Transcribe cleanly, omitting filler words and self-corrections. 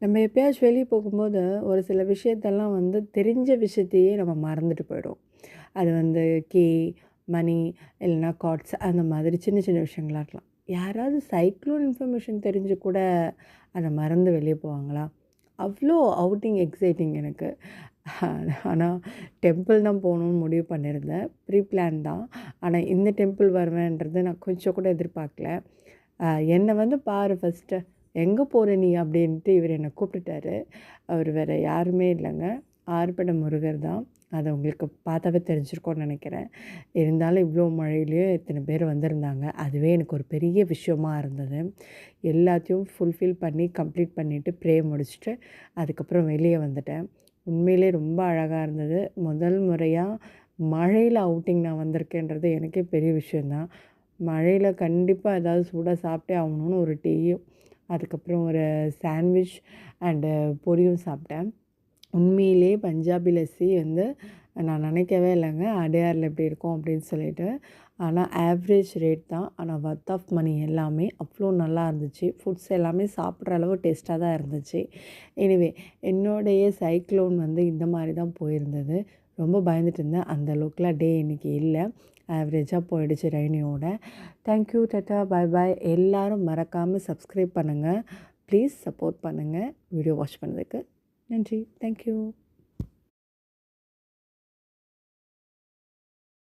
நம்ம எப்பயாச்சும் வெளியே போகும்போது ஒரு சில விஷயத்தெல்லாம் தெரிஞ்ச விஷயத்தையே நம்ம மறந்துட்டு போயிடுவோம். அது கீ, மணி இல்லைன்னா கார்ட்ஸ் அந்த மாதிரி சின்ன சின்ன விஷயங்களா இருக்கலாம். யாராவது சைக்ளோன் இன்ஃபர்மேஷன் தெரிஞ்சு கூட அதை மறந்து வெளியே போவாங்களா? அவ்வளோ அவுட்டிங் எக்ஸைட்டிங் எனக்கு. ஆனால் டெம்பிள் தான் போகணுன்னு முடிவு பண்ணியிருந்தேன். ப்ரீ பிளான் தான். ஆனால் இந்த டெம்பிள் வருவேன்றது நான் கொஞ்சம் கூட எதிர்பார்க்கல. என்னை பாரு ஃபஸ்ட்டு, எங்கே போகிற நீ அப்படின்ட்டு இவர் என்னை கூப்பிட்டுட்டாரு. அவர் வேறு யாருமே இல்லைங்க, ஆறுபடை முருகர் தான். அது உங்களுக்கு பார்த்தாவே தெரிஞ்சிருக்கோன்னு நினைக்கிறேன். இருந்தாலும் இவ்வளோ மழையிலையும் இத்தனை பேர் வந்திருந்தாங்க. அதுவே எனக்கு ஒரு பெரிய விஷயமா இருந்தது. எல்லாத்தையும் ஃபுல்ஃபில் பண்ணி கம்ப்ளீட் பண்ணிவிட்டு ப்ரே முடிச்சுட்டு அதுக்கப்புறம் வெளியே வந்துட்டேன். உண்மையிலே ரொம்ப அழகாக இருந்தது. முதல் முறையாக மழையில் அவுட்டிங் நான் வந்திருக்கேன்றது எனக்கே பெரிய விஷயந்தான். மழையில் கண்டிப்பாக ஏதாவது சூடாக சாப்பிட்டே ஆகணும்னு ஒரு டீயும், அதுக்கப்புறம் ஒரு சாண்ட்விச் அண்டு பொரியும் சாப்பிட்டேன். உண்மையிலே பஞ்சாபி லஸ்ஸி நான் நினைக்கவே இல்லைங்க அடையாரில் எப்படி இருக்கும் அப்படின்னு சொல்லிட்டு. ஆனால் ஆவரேஜ் ரேட் தான். ஆனால் வொர்த் ஆஃப் மணி எல்லாமே அவ்வளோ நல்லா இருந்துச்சு. ஃபுட்ஸ் எல்லாமே சாப்பிட்ற அளவு டேஸ்ட்டாக தான் இருந்துச்சு. எனிவே என்னுடைய சைக்ளோன் இந்த மாதிரி தான் போயிருந்தது. ரொம்ப பயந்துட்டு இருந்தேன். அந்த அளவுக்குலாம் டே இன்றைக்கி இல்லை. ஆவரேஜாக போயிடுச்சு ரெய்னியோட. தேங்க்யூ, டாட்டா, பாய் பாய். எல்லோரும் மறக்காமல் சப்ஸ்கிரைப் பண்ணுங்கள். ப்ளீஸ் சப்போர்ட் பண்ணுங்கள். வீடியோ வாட்ச் பண்ணதுக்கு நன்றி. தேங்க்யூ.